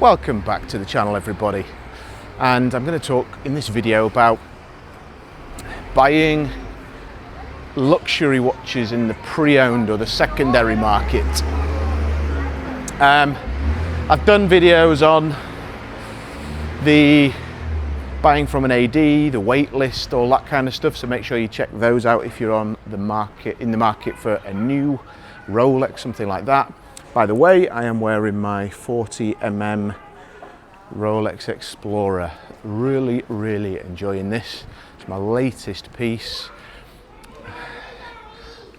Welcome back to the channel, everybody, and I'm going to talk in this video about buying luxury watches in the pre-owned or the secondary market. I've done videos on the buying from an AD, the wait list, all that kind of stuff, so make sure you check those out if you're on the market, in the market for a new Rolex, something like that. By the way, I am wearing my 40mm Rolex Explorer. Really enjoying this. It's my latest piece.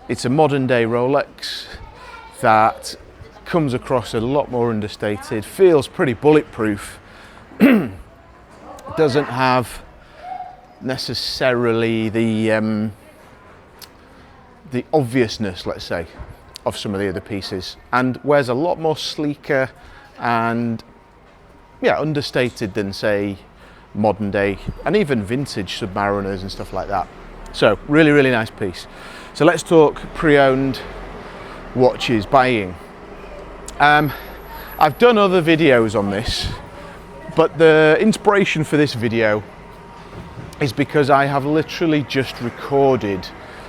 It's a modern day Rolex that comes across a lot more understated, feels pretty bulletproof, doesn't have necessarily the obviousness, let's say, of some of the other pieces, and wears a lot more sleeker and understated than, say, modern day and even vintage Submariners and stuff like that. So really nice piece. So let's talk pre-owned watches buying. I've done other videos on this, but the inspiration for this video is because I have literally just recorded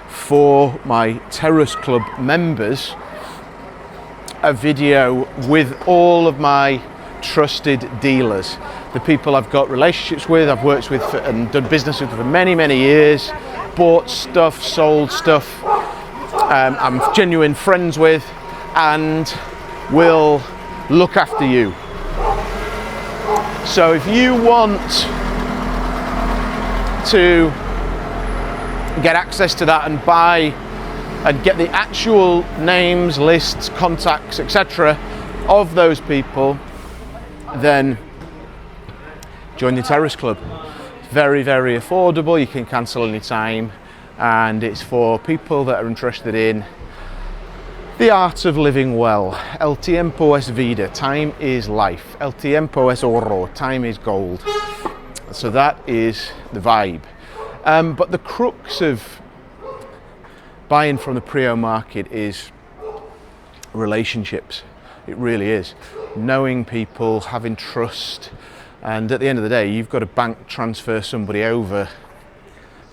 for my Terrace Club members a video with all of my trusted dealers, the people I've got relationships with, I've worked with and done business with for many years, bought stuff, sold stuff, I'm genuine friends with, and will look after you. So if you want to get access to that and buy and get the actual names, lists, contacts, etc. of those people, then join the Terrace Club. It's very affordable, you can cancel any time, and it's for people that are interested in the art of living well. El tiempo es vida, time is life. El tiempo es oro, time is gold. So that is the vibe. But the crux of buying from the pre-owned market is relationships. It really is. Knowing people, having trust, and at the end of the day, you've got to bank transfer somebody over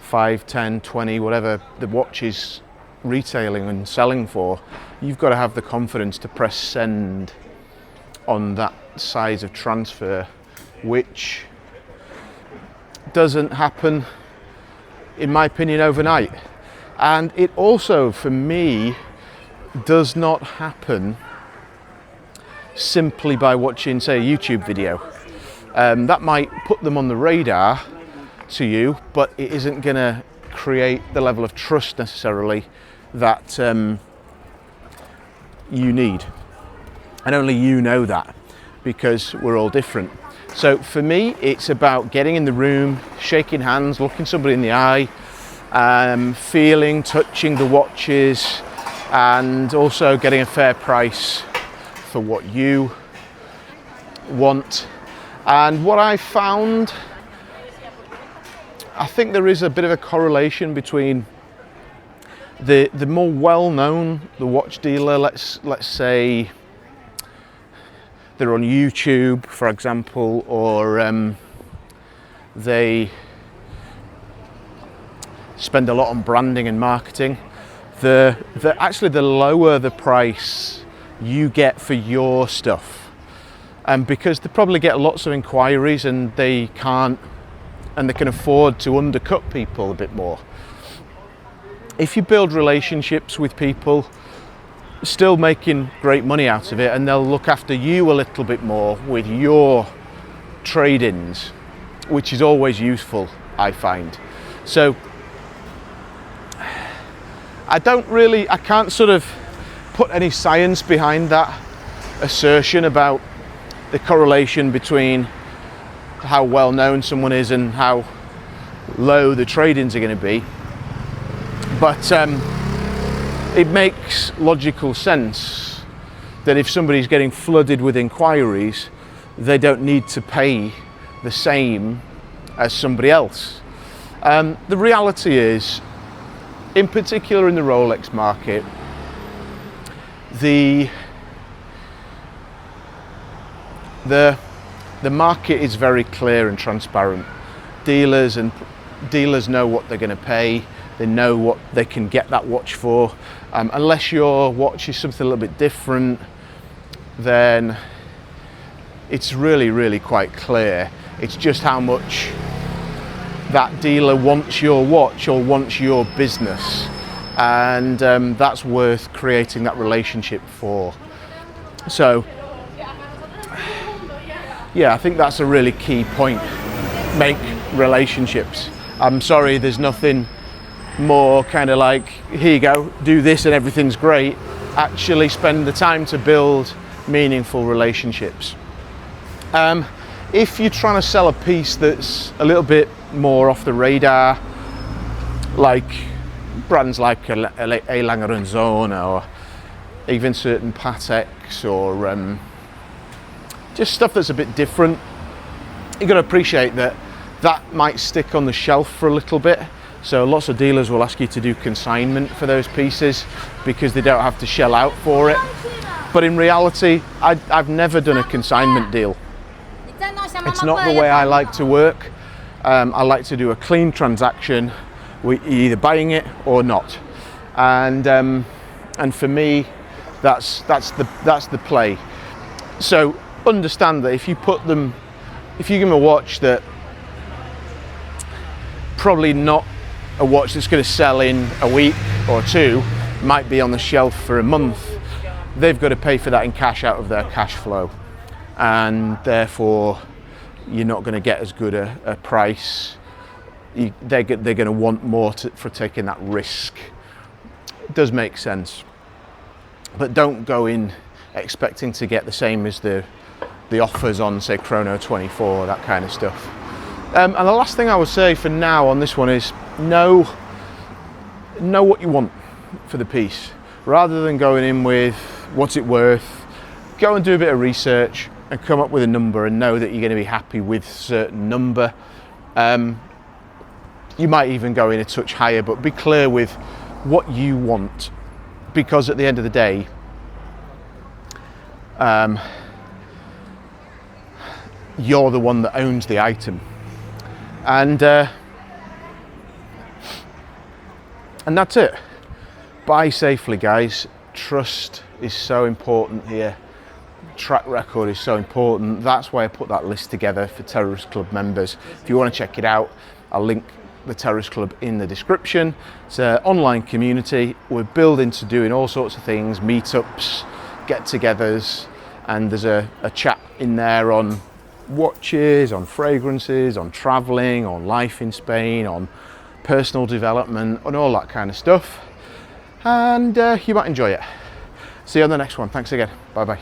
5, 10, 20, whatever the watch is retailing and selling for. You've got to have the confidence to press send on that size of transfer, which doesn't happen, in my opinion, overnight. And it also, for me, does not happen simply by watching, say, a YouTube video. That might put them on the radar to you, but it isn't going to create the level of trust necessarily that you need. And only you know that, because we're all different. So for me, it's about getting in the room, shaking hands, looking somebody in the eye, feeling, touching the watches, and also getting a fair price for what you want. And what I found, I think there is a bit of a correlation between the more well-known the watch dealer, let's say they're on YouTube, for example, or they spend a lot on branding and marketing. Actually, the lower the price you get for your stuff, and because they probably get lots of inquiries and they can afford to undercut people a bit more. If you build relationships with people, still making great money out of it, and they'll look after you a little bit more with your trade-ins, which is always useful, I find. So I can't sort of put any science behind that assertion about the correlation between how well known someone is and how low the trade-ins are going to be, but it makes logical sense that if somebody's getting flooded with inquiries, they don't need to pay the same as somebody else. The reality is, in particular in the Rolex market, the The market is very clear and transparent. Dealers know what they're going to pay. They know what they can get that watch for. Unless your watch is something a little bit different, then it's really quite clear. It's just how much that dealer wants your watch or wants your business, and that's worth creating that relationship for. So yeah, I think that's a really key point. Make relationships. I'm sorry, there's nothing more kind of like, here you go, do this and everything's great. Actually spend the time to build meaningful relationships. If you're trying to sell a piece that's a little bit more off the radar, like brands like a Lange & Söhne, or even certain Pateks, or just stuff that's a bit different, you've got to appreciate that that might stick on the shelf for a little bit. So lots of dealers will ask you to do consignment for those pieces because they don't have to shell out for it. But in reality, I've never done a consignment deal. It's not the way I like to work. I like to do a clean transaction. We're either buying it or not, and for me, that's the play. So understand that if you give them a watch that probably not a watch that's going to sell in a week or two, might be on the shelf for a month, they've got to pay for that in cash out of their cash flow, and therefore you're not going to get as good a price. They're going to want more for taking that risk. It does make sense, but don't go in expecting to get the same as the offers on, say, Chrono 24, that kind of stuff. And the last thing I would say for now on this one is know what you want for the piece. Rather than going in with what's it worth, go and do a bit of research and come up with a number, and know that you're going to be happy with a certain number. You might even go in a touch higher, but be clear with what you want, because at the end of the day, you're the one that owns the item. And that's it. Buy safely, guys. Trust is so important here. Track record is so important. That's why I put that list together for Terrorist Club members. If you want to check it out, I'll link the Terrorist Club in the description. It's an online community. We're building to doing all sorts of things, meetups, get-togethers, and there's a chat in there on watches, on fragrances, on traveling, on life in Spain, on personal development, and all that kind of stuff. And you might enjoy it. See you on the next one. Thanks again. Bye bye.